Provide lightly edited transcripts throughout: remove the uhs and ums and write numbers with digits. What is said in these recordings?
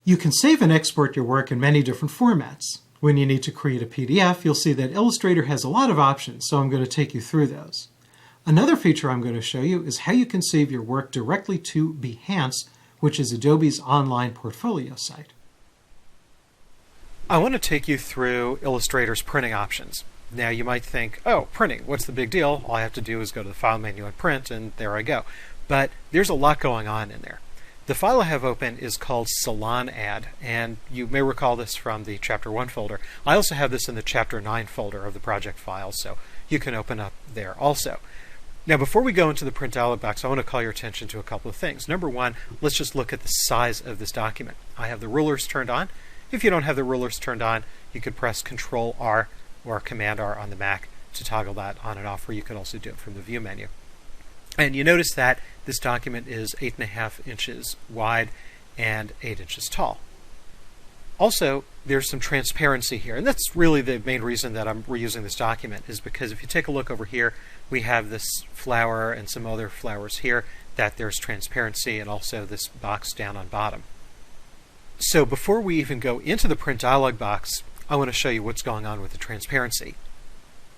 You can save and export your work in many different formats. When you need to create a PDF, you'll see that Illustrator has a lot of options, so I'm going to take you through those. Another feature I'm going to show you is how you can save your work directly to Behance, which is Adobe's online portfolio site. I want to take you through Illustrator's printing options. Now you might think, oh, printing, what's the big deal? All I have to do is go to the File menu and print, and there I go. But there's a lot going on in there. The file I have open is called SalonAd, and you may recall this from the Chapter 1 folder. I also have this in the Chapter 9 folder of the project files, so you can open up there also. Now before we go into the print dialog box, I want to call your attention to a couple of things. Number one, let's just look at the size of this document. I have the rulers turned on. If you don't have the rulers turned on, you could press Control-R or Command-R on the Mac to toggle that on and off, or you could also do it from the View menu. And you notice that this document is 8.5 inches wide and 8 inches tall. Also, there's some transparency here, and that's really the main reason that I'm reusing this document, is because if you take a look over here, we have this flower and some other flowers here, that there's transparency, and also this box down on bottom. So before we even go into the print dialog box, I want to show you what's going on with the transparency.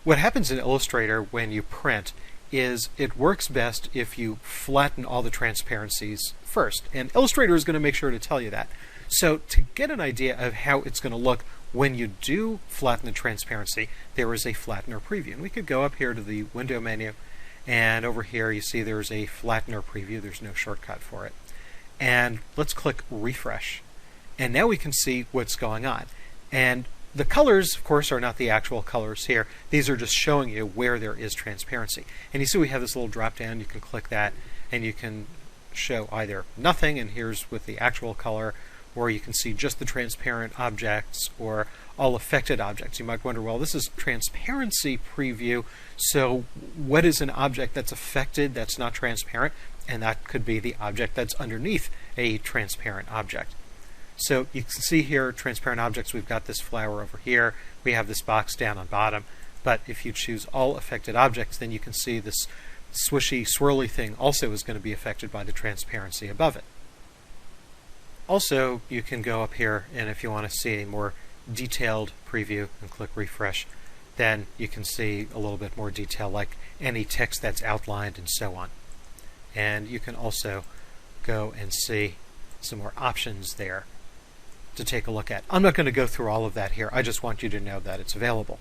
What happens in Illustrator when you print is it works best if you flatten all the transparencies first, and Illustrator is going to make sure to tell you that. So to get an idea of how it's going to look when you do flatten the transparency, there is a flattener preview. And we could go up here to the window menu, and over here you see there's a flattener preview. There's no shortcut for it. And let's click refresh. And now we can see what's going on. And the colors, of course, are not the actual colors here. These are just showing you where there is transparency. And you see we have this little drop down. You can click that, and you can show either nothing, and here's with the actual color, or you can see just the transparent objects or all affected objects. You might wonder, well, this is transparency preview, so what is an object that's affected that's not transparent? And that could be the object that's underneath a transparent object. So you can see here, transparent objects, we've got this flower over here, we have this box down on bottom, but if you choose all affected objects, then you can see this swishy, swirly thing also is going to be affected by the transparency above it. Also, you can go up here, and if you want to see a more detailed preview and click refresh, then you can see a little bit more detail, like any text that's outlined and so on. And you can also go and see some more options there to take a look at. I'm not going to go through all of that here. I just want you to know that it's available.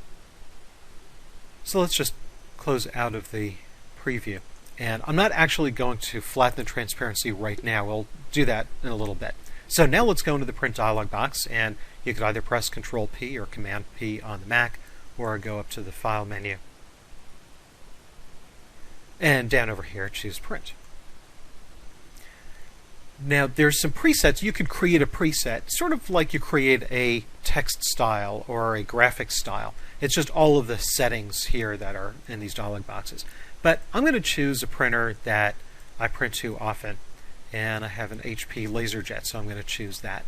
So let's just close out of the preview. And I'm not actually going to flatten the transparency right now. We'll do that in a little bit. So now let's go into the print dialog box, and you could either press Control P or Command P on the Mac, or go up to the File menu. And down over here, choose Print. Now there's some presets. You could create a preset, sort of like you create a text style or a graphic style. It's just all of the settings here that are in these dialog boxes. But I'm going to choose a printer that I print to often, and I have an HP LaserJet, so I'm going to choose that.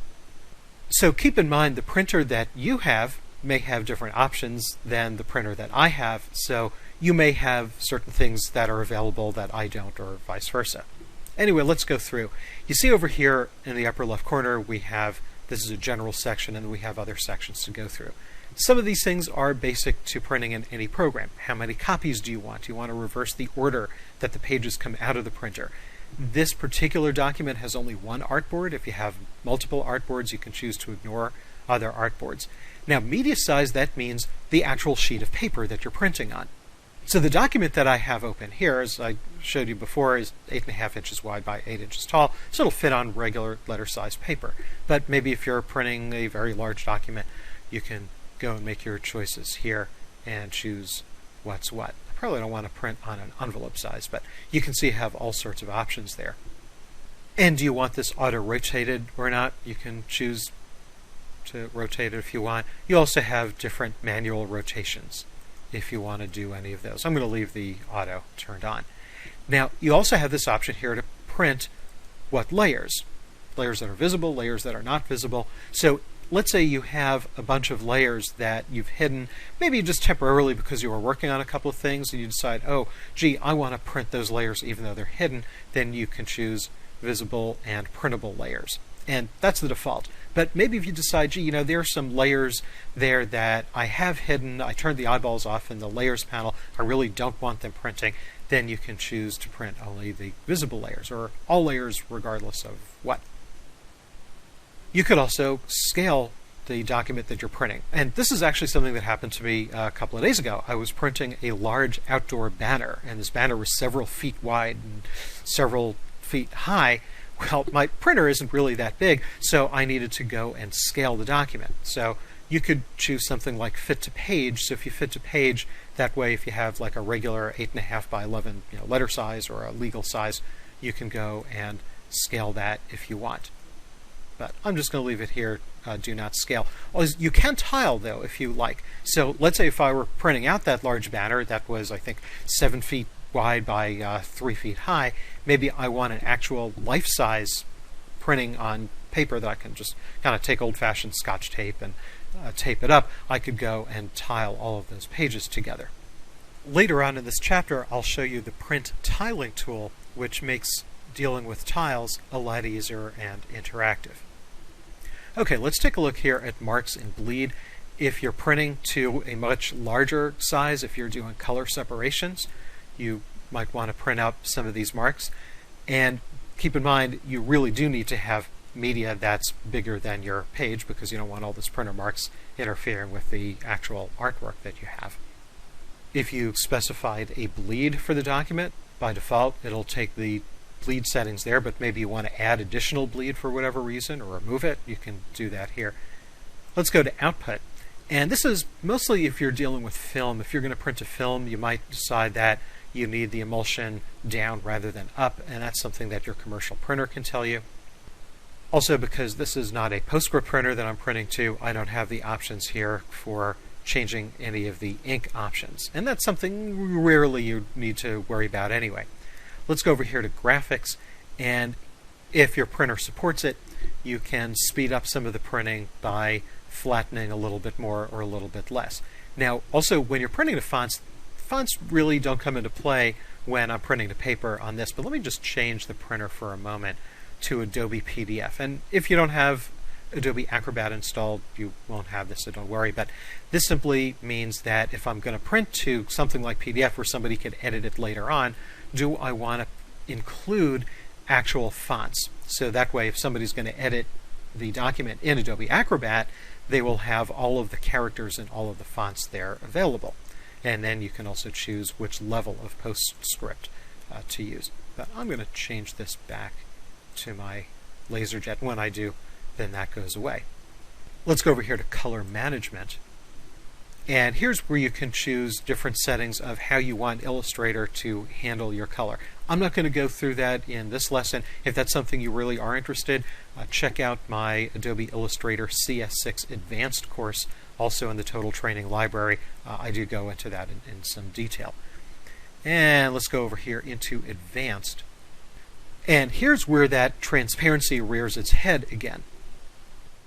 So keep in mind the printer that you have may have different options than the printer that I have, so you may have certain things that are available that I don't, or vice versa. Anyway, let's go through. You see over here in the upper left corner we have, this is a general section, and we have other sections to go through. Some of these things are basic to printing in any program. How many copies do you want? Do you want to reverse the order that the pages come out of the printer? This particular document has only one artboard. If you have multiple artboards, you can choose to ignore other artboards. Now, media size, that means the actual sheet of paper that you're printing on. So the document that I have open here, as I showed you before, is 8.5 inches wide by 8 inches tall, so it'll fit on regular letter size paper. But maybe if you're printing a very large document, you can go and make your choices here and choose what's what. I probably don't want to print on an envelope size, but you can see you have all sorts of options there. And do you want this auto-rotated or not? You can choose to rotate it if you want. You also have different manual rotations if you want to do any of those. I'm going to leave the auto turned on. Now, you also have this option here to print what layers. Layers that are visible, layers that are not visible. So let's say you have a bunch of layers that you've hidden, maybe just temporarily because you were working on a couple of things and you decide, oh, gee, I want to print those layers even though they're hidden. Then you can choose visible and printable layers. And that's the default. But maybe if you decide, gee, there are some layers there that I have hidden, I turned the eyeballs off in the layers panel, I really don't want them printing, then you can choose to print only the visible layers, or all layers regardless of what. You could also scale the document that you're printing. And this is actually something that happened to me a couple of days ago. I was printing a large outdoor banner, and this banner was several feet wide and several feet high. Well, my printer isn't really that big, so I needed to go and scale the document. So you could choose something like fit to page. So if you fit to page, that way if you have like a regular 8.5 by 11 letter size or a legal size, you can go and scale that if you want. But I'm just going to leave it here, do not scale. You can tile though if you like. So let's say if I were printing out that large banner that was, I think, 7 feet wide by 3 feet high, maybe I want an actual life-size printing on paper that I can just kind of take old-fashioned Scotch tape and tape it up. I could go and tile all of those pages together. Later on in this chapter, I'll show you the print tiling tool, which makes dealing with tiles a lot easier and interactive. Okay, let's take a look here at marks and bleed. If you're printing to a much larger size, if you're doing color separations, you might want to print out some of these marks. And keep in mind, you really do need to have media that's bigger than your page, because you don't want all those printer marks interfering with the actual artwork that you have. If you specified a bleed for the document, by default it'll take the bleed settings there, but maybe you want to add additional bleed for whatever reason or remove it, you can do that here. Let's go to output. And this is mostly if you're dealing with film. If you're going to print a film, you might decide that you need the emulsion down rather than up, and that's something that your commercial printer can tell you. Also, because this is not a PostScript printer that I'm printing to, I don't have the options here for changing any of the ink options. And that's something rarely you need to worry about anyway. Let's go over here to graphics, and if your printer supports it, you can speed up some of the printing by flattening a little bit more or a little bit less. Now, also, when you're printing the fonts really don't come into play when I'm printing to paper on this, but let me just change the printer for a moment to Adobe PDF. And if you don't have Adobe Acrobat installed, you won't have this, so don't worry. But this simply means that if I'm going to print to something like PDF where somebody could edit it later on, do I want to include actual fonts? So that way, if somebody's going to edit the document in Adobe Acrobat, they will have all of the characters and all of the fonts there available. And then you can also choose which level of PostScript to use. But I'm going to change this back to my LaserJet. When I do, then that goes away. Let's go over here to color management. And here's where you can choose different settings of how you want Illustrator to handle your color. I'm not going to go through that in this lesson. If that's something you really are interested, check out my Adobe Illustrator CS6 Advanced course, also in the Total Training Library. I do go into that in some detail. And let's go over here into Advanced. And here's where that transparency rears its head again.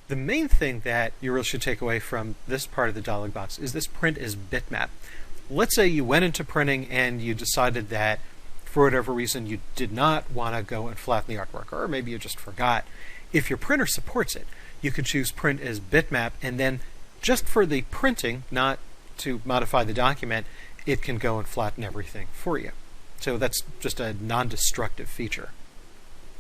The main thing that you really should take away from this part of the dialog box is this print as bitmap. Let's say you went into printing and you decided that for whatever reason you did not want to go and flatten the artwork, or maybe you just forgot. If your printer supports it, you can choose print as bitmap, and then just for the printing, not to modify the document, it can go and flatten everything for you. So that's just a non-destructive feature.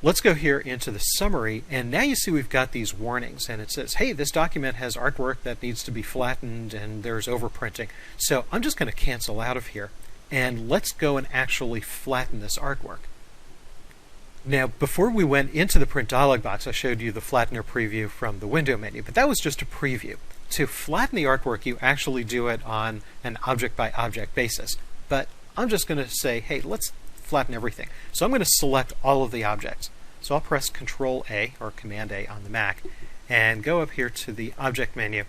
Let's go here into the summary, and now you see we've got these warnings, and it says, hey, this document has artwork that needs to be flattened and there's overprinting. So I'm just going to cancel out of here, and let's go and actually flatten this artwork. Now, before we went into the print dialog box, I showed you the flattener preview from the window menu, but that was just a preview. To flatten the artwork, you actually do it on an object-by-object basis. But I'm just going to say, hey, let's flatten everything. So I'm going to select all of the objects. So I'll press Control-A, or Command-A on the Mac, and go up here to the Object menu,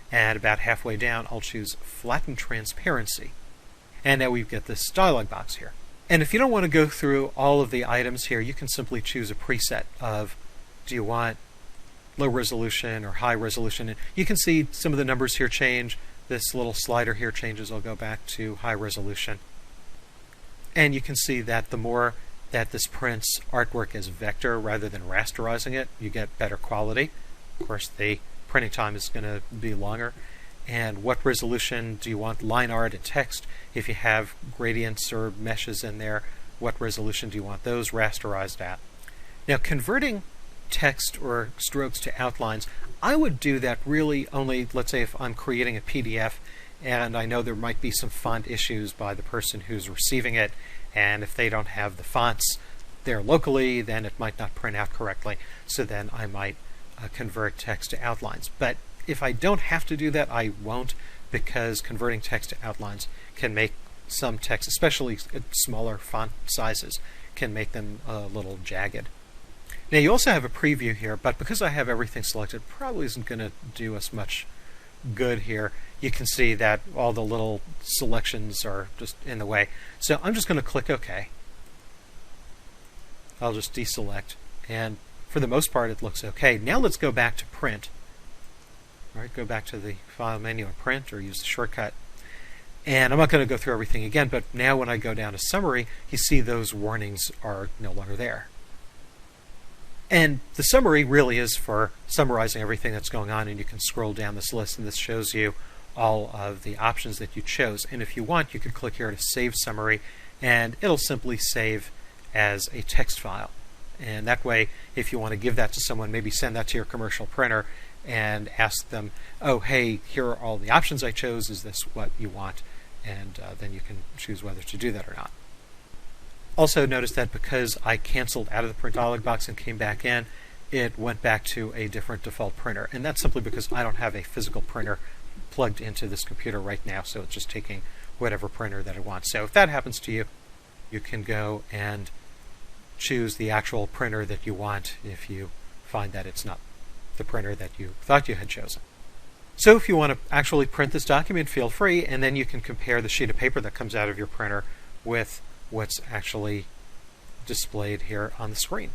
and about halfway down, I'll choose Flatten Transparency. And now we've got this dialog box here. And if you don't want to go through all of the items here, you can simply choose a preset of, do you want low resolution or high resolution? And you can see some of the numbers here change. This little slider here changes. I'll go back to high resolution. And you can see that the more that this prints artwork as vector rather than rasterizing it, you get better quality. Of course, the printing time is going to be longer. And what resolution do you want line art and text? If you have gradients or meshes in there, what resolution do you want those rasterized at? Now, converting text or strokes to outlines, I would do that really only, let's say, if I'm creating a PDF and I know there might be some font issues by the person who's receiving it, and if they don't have the fonts there locally, then it might not print out correctly. So then I might convert text to outlines. But if I don't have to do that, I won't, because converting text to outlines can make some text, especially smaller font sizes, can make them a little jagged. Now you also have a preview here, but because I have everything selected, probably isn't going to do us much good here. You can see that all the little selections are just in the way. So I'm just going to click OK. I'll just deselect, and for the most part it looks okay. Now let's go back to print. All right, go back to the file menu and print, or use the shortcut. And I'm not going to go through everything again, but now when I go down to summary, you see those warnings are no longer there. And the summary really is for summarizing everything that's going on, and you can scroll down this list, and this shows you all of the options that you chose. And if you want, you could click here to save summary, and it'll simply save as a text file. And that way, if you want to give that to someone, maybe send that to your commercial printer and ask them, oh, hey, here are all the options I chose, is this what you want? And then you can choose whether to do that or not. Also notice that because I canceled out of the print dialog box and came back in, it went back to a different default printer. And that's simply because I don't have a physical printer plugged into this computer right now, so it's just taking whatever printer that it wants. So if that happens to you, you can go and choose the actual printer that you want if you find that it's not the printer that you thought you had chosen. So if you want to actually print this document, feel free, and then you can compare the sheet of paper that comes out of your printer with what's actually displayed here on the screen.